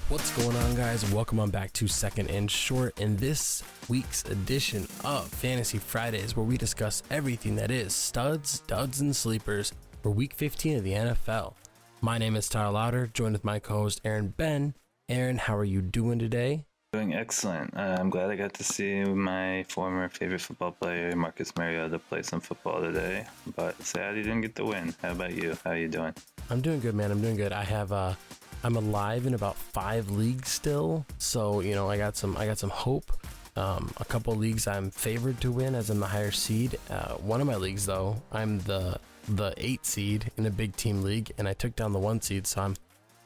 What's going on, guys? Welcome on back to Second and Short in this week's edition of Fantasy Fridays, where we discuss everything that is studs, duds, and sleepers for Week 15 of the NFL. My name is Tyler Lauder, joined with my co-host Aaron Ben. Aaron, how are you doing today? Doing excellent. I'm glad I got to see my former favorite football player, Marcus Mariota, play some football today, but sad he didn't get the win. How about you? How are you doing? I'm doing good, man. I'm doing good. I'm alive in about 5 leagues still, so I got some hope. A couple of leagues I'm favored to win as I'm the higher seed. One of my leagues, though, I'm the 8 seed in a big team league, and I took down the 1 seed, so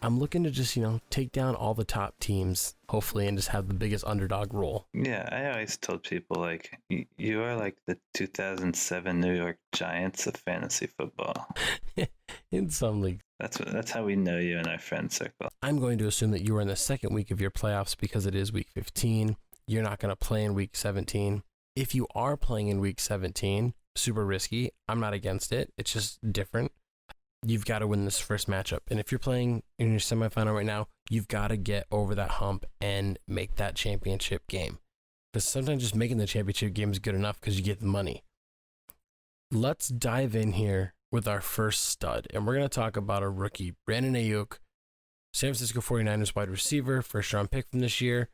I'm looking to just take down all the top teams, hopefully, and just have the biggest underdog role. Yeah, I always told people, like, you are like the 2007 New York Giants of fantasy football. In some leagues. That's how we know you in our friend circle. I'm going to assume that you are in the second week of your playoffs because it is week 15. You're not going to play in week 17. If you are playing in week 17, super risky. I'm not against it. It's just different. You've got to win this first matchup. And if you're playing in your semifinal right now, you've got to get over that hump and make that championship game. Because sometimes just making the championship game is good enough because you get the money. Let's dive in here with our first stud. And we're going to talk about a rookie, Brandon Ayuk, San Francisco 49ers wide receiver, first round pick from this year.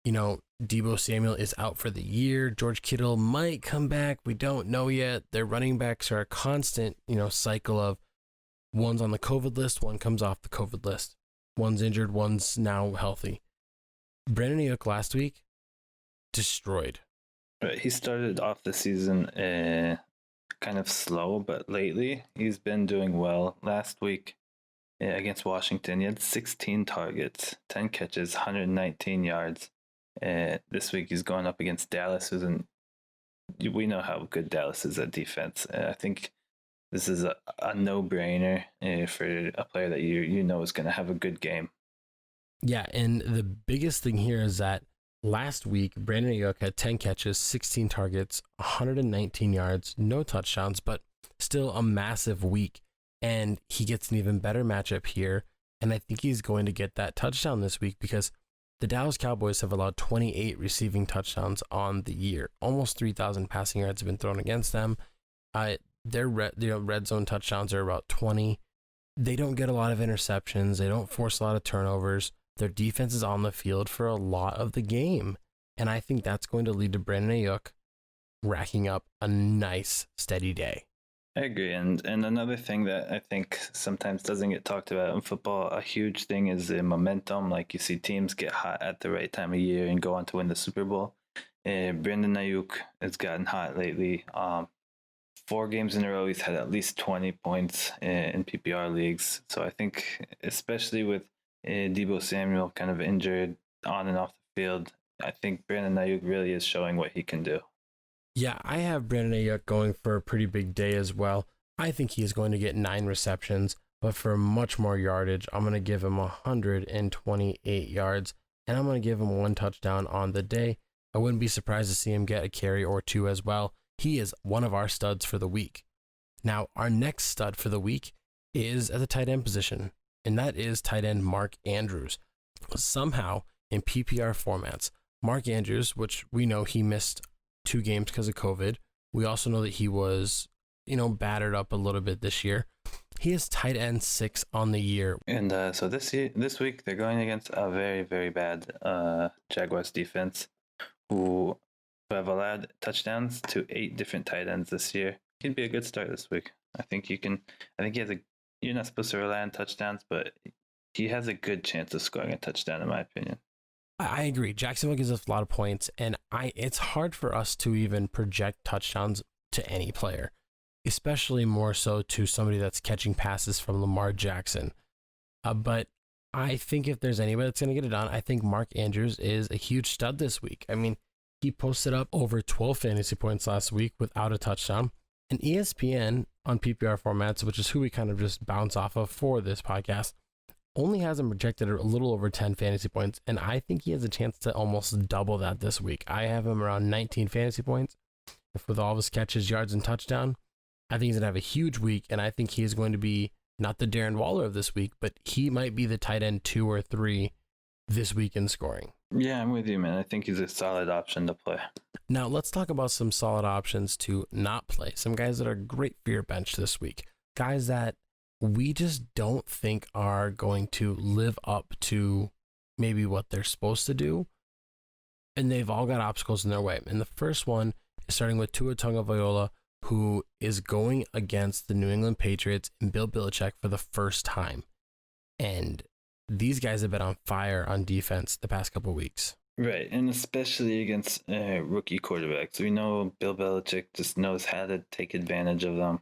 Deebo Samuel is out for the year. George Kittle might come back. We don't know yet. Their running backs are a constant, cycle of one's on the COVID list, one comes off the COVID list. One's injured, one's now healthy. Brandon Ayuk last week, destroyed. Right, he started off the season kind of slow, but lately he's been doing well. Last week against Washington, he had 16 targets, 10 catches, 119 yards. This week he's going up against Dallas, we know how good Dallas is at defense. I think this is a no-brainer for a player that you know is going to have a good game. Yeah, and the biggest thing here is that last week, Brandon Ayuk had 10 catches, 16 targets, 119 yards, no touchdowns, but still a massive week. And he gets an even better matchup here. And I think he's going to get that touchdown this week because the Dallas Cowboys have allowed 28 receiving touchdowns on the year. Almost 3,000 passing yards have been thrown against them. Their red zone touchdowns are about 20. They don't get a lot of interceptions. They don't force a lot of turnovers. Their defense is on the field for a lot of the game. And I think that's going to lead to Brandon Ayuk racking up a nice, steady day. I agree. And another thing that I think sometimes doesn't get talked about in football, a huge thing is the momentum. Like you see teams get hot at the right time of year and go on to win the Super Bowl. Brandon Ayuk has gotten hot lately. 4 games in a row, he's had at least 20 points in PPR leagues. So I think, especially with Deebo Samuel kind of injured on and off the field, I think Brandon Ayuk really is showing what he can do. Yeah, I have Brandon Ayuk going for a pretty big day as well. I think he is going to get 9 receptions, but for much more yardage, I'm going to give him 128 yards, and I'm going to give him 1 touchdown on the day. I wouldn't be surprised to see him get a carry or 2 as well. He is one of our studs for the week. Now, our next stud for the week is at the tight end position, and that is tight end Mark Andrews. Somehow, in PPR formats, Mark Andrews, which we know he missed 2 games because of COVID. We also know that he was, battered up a little bit this year. He is tight end 6 on the year. And so this week, they're going against a very, very bad Jaguars defense who have allowed touchdowns to 8 different tight ends this year. He'd be a good start this week. I think he has you're not supposed to rely on touchdowns, but he has a good chance of scoring a touchdown, in my opinion. I agree. Jacksonville gives us a lot of points, and it's hard for us to even project touchdowns to any player, especially more so to somebody that's catching passes from Lamar Jackson. But I think if there's anybody that's going to get it done, I think Mark Andrews is a huge stud this week. I mean, he posted up over 12 fantasy points last week without a touchdown. And ESPN on PPR formats, which is who we kind of just bounce off of for this podcast, only has him projected a little over 10 fantasy points, and I think he has a chance to almost double that this week. I have him around 19 fantasy points. If with all of his catches, yards, and touchdown, I think he's going to have a huge week, and I think he is going to be not the Darren Waller of this week, but he might be the tight end 2 or 3 this week in scoring. Yeah, I'm with you, man. I think he's a solid option to play. Now, let's talk about some solid options to not play. Some guys that are great for your bench this week. Guys that we just don't think are going to live up to maybe what they're supposed to do. And they've all got obstacles in their way. And the first one is starting with Tua Tagovailoa, who is going against the New England Patriots and Bill Belichick for the first time. And these guys have been on fire on defense the past couple of weeks. Right, and especially against rookie quarterbacks. We know Bill Belichick just knows how to take advantage of them.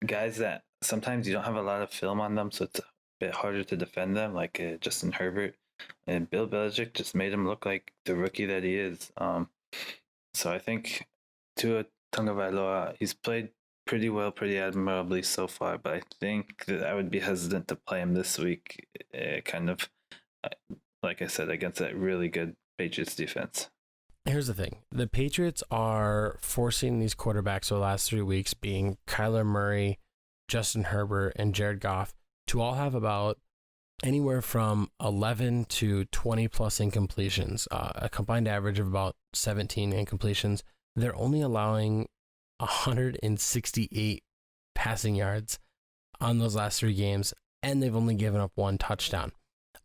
Guys that sometimes you don't have a lot of film on them, so it's a bit harder to defend them, like Justin Herbert. And Bill Belichick just made him look like the rookie that he is. So I think Tua Tagovailoa, he's played pretty well, pretty admirably so far, but I think that I would be hesitant to play him this week, like I said, against that really good Patriots defense. Here's the thing. The Patriots are forcing these quarterbacks over the last 3 weeks, being Kyler Murray, Justin Herbert, and Jared Goff, to all have about anywhere from 11 to 20 plus incompletions, a combined average of about 17 incompletions. They're only allowing 168 passing yards on those last 3 games, and they've only given up 1 touchdown.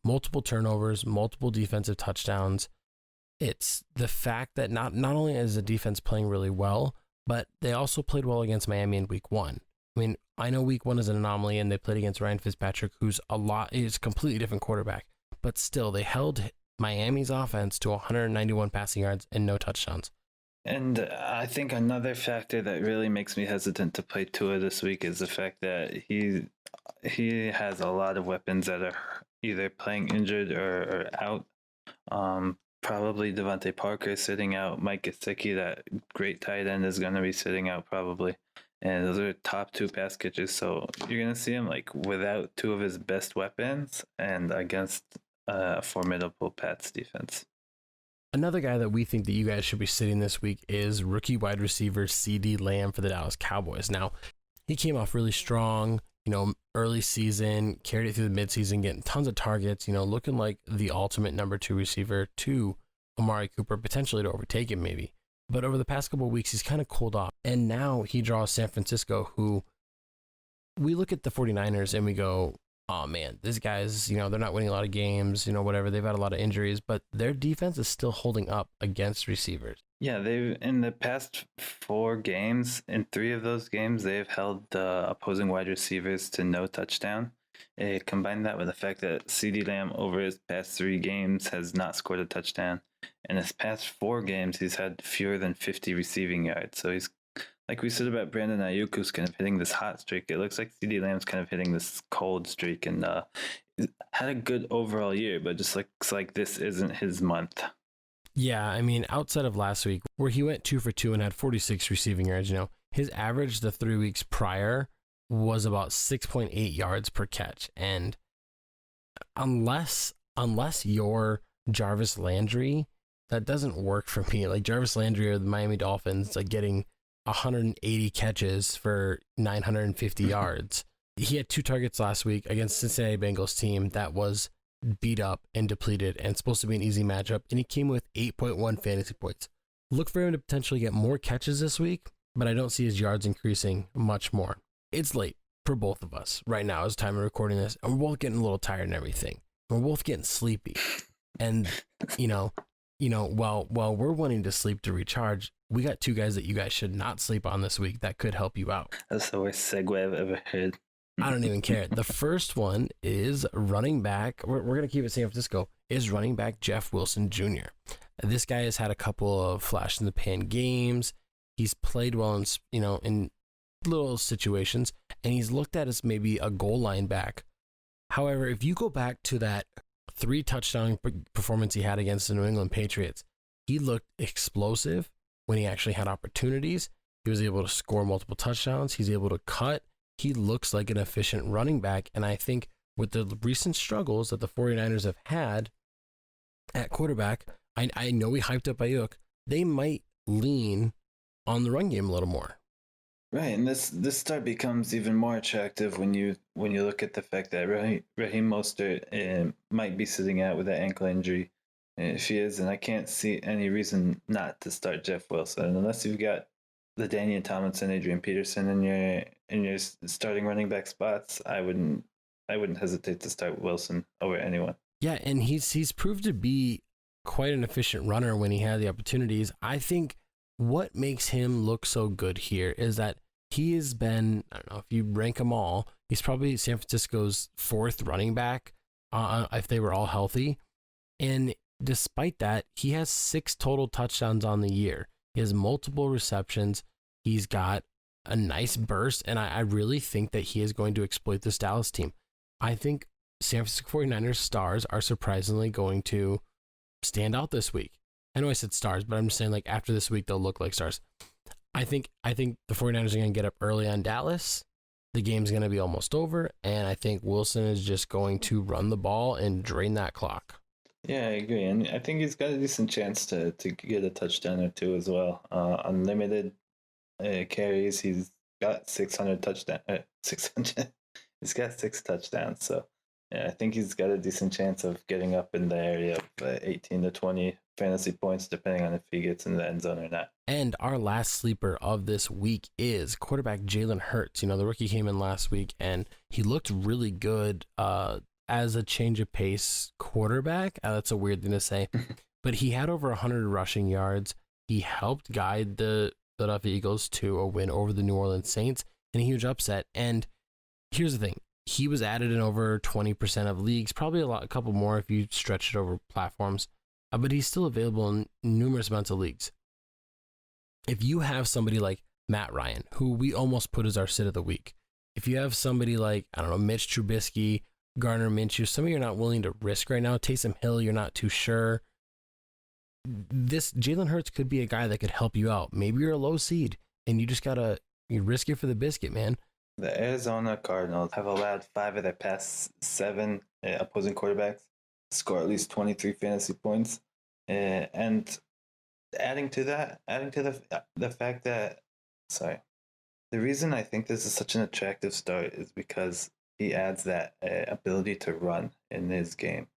Multiple turnovers, multiple defensive touchdowns. It's the fact that not only is the defense playing really well, but they also played well against Miami in week 1. I mean, I know week 1 is an anomaly and they played against Ryan Fitzpatrick, who's is a completely different quarterback, but still they held Miami's offense to 191 passing yards and no touchdowns. And I think another factor that really makes me hesitant to play Tua this week is the fact that he has a lot of weapons that are either playing injured or out. Probably Devontae Parker sitting out. Mike Gesicki, that great tight end, is going to be sitting out probably. And those are top 2 pass catchers. So you're going to see him like without 2 of his best weapons and against a formidable Pats defense. Another guy that we think that you guys should be sitting this week is rookie wide receiver CeeDee Lamb for the Dallas Cowboys. Now, he came off really strong, early season, carried it through the midseason, getting tons of targets, looking like the ultimate number 2 receiver to Amari Cooper, potentially to overtake him maybe. But over the past couple of weeks, he's kind of cooled off. And now he draws San Francisco, who we look at the 49ers and we go, oh man, these guys, they're not winning a lot of games, whatever. They've had a lot of injuries, but their defense is still holding up against receivers. Yeah, they've in the past 4 games, in 3 of those games, they've held the opposing wide receivers to no touchdown. Combine that with the fact that CeeDee Lamb over his past 3 games has not scored a touchdown. In his past 4 games, he's had fewer than 50 receiving yards. So he's, like we said about Brandon Ayuk, who's kind of hitting this hot streak. It looks like CeeDee Lamb's kind of hitting this cold streak and had a good overall year, but just looks like this isn't his month. Yeah, I mean, outside of last week, where he went 2 for 2 and had 46 receiving yards, his average the 3 weeks prior was about 6.8 yards per catch. And unless you're Jarvis Landry, that doesn't work for me. Like Jarvis Landry or the Miami Dolphins, like getting 180 catches for 950 yards. He had 2 targets last week against Cincinnati Bengals team that was beat up and depleted and supposed to be an easy matchup, and he came with 8.1 fantasy points. Look for him to potentially get more catches this week, but I don't see his yards increasing much more. It's late for both of us right now as time of recording this, and we're both getting a little tired and everything. We're both getting sleepy. And, while we're wanting to sleep to recharge, we got 2 guys that you guys should not sleep on this week that could help you out. That's the worst segue I've ever heard. I don't even care. The first one is running back. We're going to keep it San Francisco. Is running back Jeff Wilson Jr. This guy has had a couple of flash in the pan games. He's played well in little situations, and he's looked at as maybe a goal line back. However, if you go back to that 3 touchdown performance he had against the New England Patriots, he looked explosive when he actually had opportunities. He was able to score multiple touchdowns. He's able to cut. He looks like an efficient running back. And I think with the recent struggles that the 49ers have had at quarterback, I know we hyped up Ayuk. They might lean on the run game a little more. Right, and this start becomes even more attractive when you look at the fact that Raheem Mostert might be sitting out with that ankle injury. If he is, and I can't see any reason not to start Jeff Wilson unless you've got the Daniel Tomlinson, Adrian Peterson in your starting running back spots. I wouldn't hesitate to start Wilson over anyone. Yeah, and he's proved to be quite an efficient runner when he had the opportunities. I think what makes him look so good here is that he has been, I don't know if you rank them all, he's probably San Francisco's fourth running back if they were all healthy. And despite that, he has 6 total touchdowns on the year. He has multiple receptions. He's got a nice burst, and I really think that he is going to exploit this Dallas team. I think San Francisco 49ers stars are surprisingly going to stand out this week. I know I said stars, but I'm just saying like after this week, they'll look like stars. I think the 49ers are going to get up early on Dallas. The game's going to be almost over, and I think Wilson is just going to run the ball and drain that clock. Yeah, I agree, and I think he's got a decent chance to get a touchdown or two as well. Unlimited carries, he's got 600 touchdown. 600. He's got 6 touchdowns, so yeah, I think he's got a decent chance of getting up in the area of 18 to 20 fantasy points, depending on if he gets in the end zone or not. And our last sleeper of this week is quarterback Jalen Hurts. You know, the rookie came in last week, and he looked really good as a change of pace quarterback. That's a weird thing to say, but he had over 100 rushing yards. He helped guide the Philadelphia Eagles to a win over the New Orleans Saints in a huge upset. And here's the thing. He was added in over 20% of leagues, probably a couple more if you stretch it over platforms, but he's still available in numerous amounts of leagues. If you have somebody like Matt Ryan, who we almost put as our sit of the week, if you have somebody like, I don't know, Mitch Trubisky, Gardner Minshew, somebody you're not willing to risk right now, Taysom Hill, you're not too sure, this Jalen Hurts could be a guy that could help you out. Maybe you're a low seed and you just you risk it for the biscuit, man. The Arizona Cardinals have allowed 5 of their past 7 opposing quarterbacks score at least 23 fantasy points, and adding to the fact that, sorry, the reason I think this is such an attractive start is because he adds that ability to run in his game.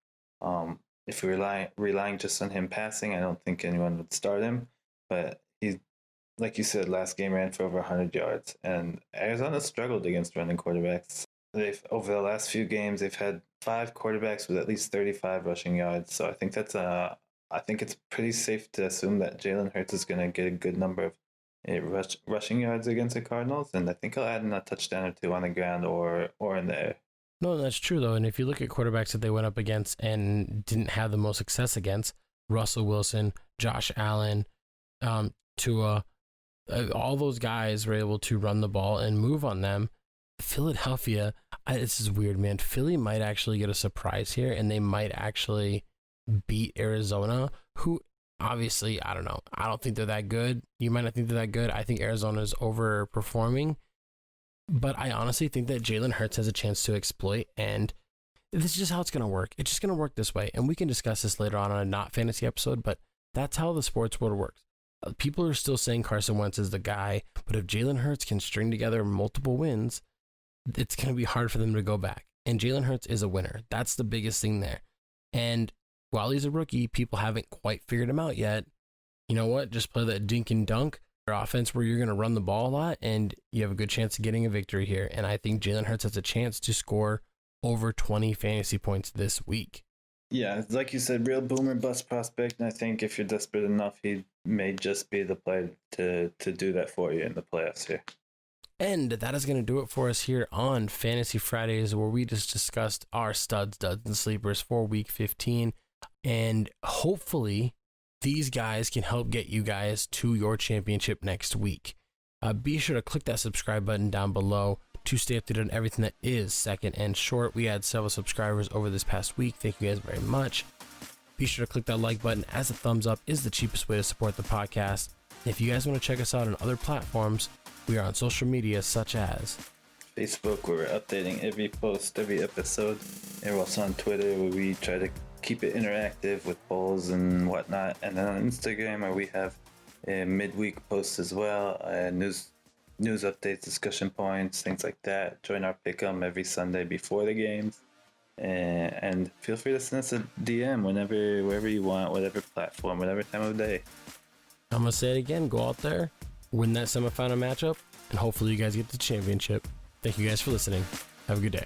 If we're relying just on him passing, I don't think anyone would start him, but he's, like you said, last game ran for over 100 yards, and Arizona struggled against running quarterbacks. Over the last few games, they've had 5 quarterbacks with at least 35 rushing yards. So I think I think it's pretty safe to assume that Jalen Hurts is going to get a good number of rushing yards against the Cardinals, and I think he'll add in a touchdown or 2 on the ground or in the air. No, that's true though. And if you look at quarterbacks that they went up against and didn't have the most success against, Russell Wilson, Josh Allen, Tua, all those guys were able to run the ball and move on them. Philadelphia, this is weird, man. Philly might actually get a surprise here, and they might actually beat Arizona, who obviously, I don't know. I don't think they're that good. You might not think they're that good. I think Arizona's overperforming, but I honestly think that Jalen Hurts has a chance to exploit, and this is just how it's going to work. It's just going to work this way, and we can discuss this later on a not fantasy episode, but that's how the sports world works. People are still saying Carson Wentz is the guy, but if Jalen Hurts can string together multiple wins, it's going to be hard for them to go back. And Jalen Hurts is a winner. That's the biggest thing there. And while he's a rookie, people haven't quite figured him out yet. You know what? Just play that dink and dunk offense where you're going to run the ball a lot, and you have a good chance of getting a victory here. And I think Jalen Hurts has a chance to score over 20 fantasy points this week. Yeah, like you said, real boomer bust prospect. And I think if you're desperate enough, he may just be the player to do that for you in the playoffs here. And that is going to do it for us here on Fantasy Fridays, where we just discussed our studs, duds, and sleepers for Week 15. And hopefully these guys can help get you guys to your championship next week. Be sure to click that subscribe button down below to stay updated on everything that is second and short. We had several subscribers over this past week. Thank you guys very much. Be sure to click that like button, as a thumbs up is the cheapest way to support the podcast. If you guys want to check us out on other platforms, we are on social media such as Facebook, where we're updating every post, every episode, and we're also on Twitter, where we try to keep it interactive with polls and whatnot, and then on Instagram, where we have midweek posts as well, news updates, discussion points, things like that. Join our pick'em every Sunday before the games. And feel free to send us a DM wherever you want, whatever platform, whatever time of day. I'm going to say it again. Go out there, win that semifinal matchup, and hopefully you guys get the championship. Thank you guys for listening. Have a good day.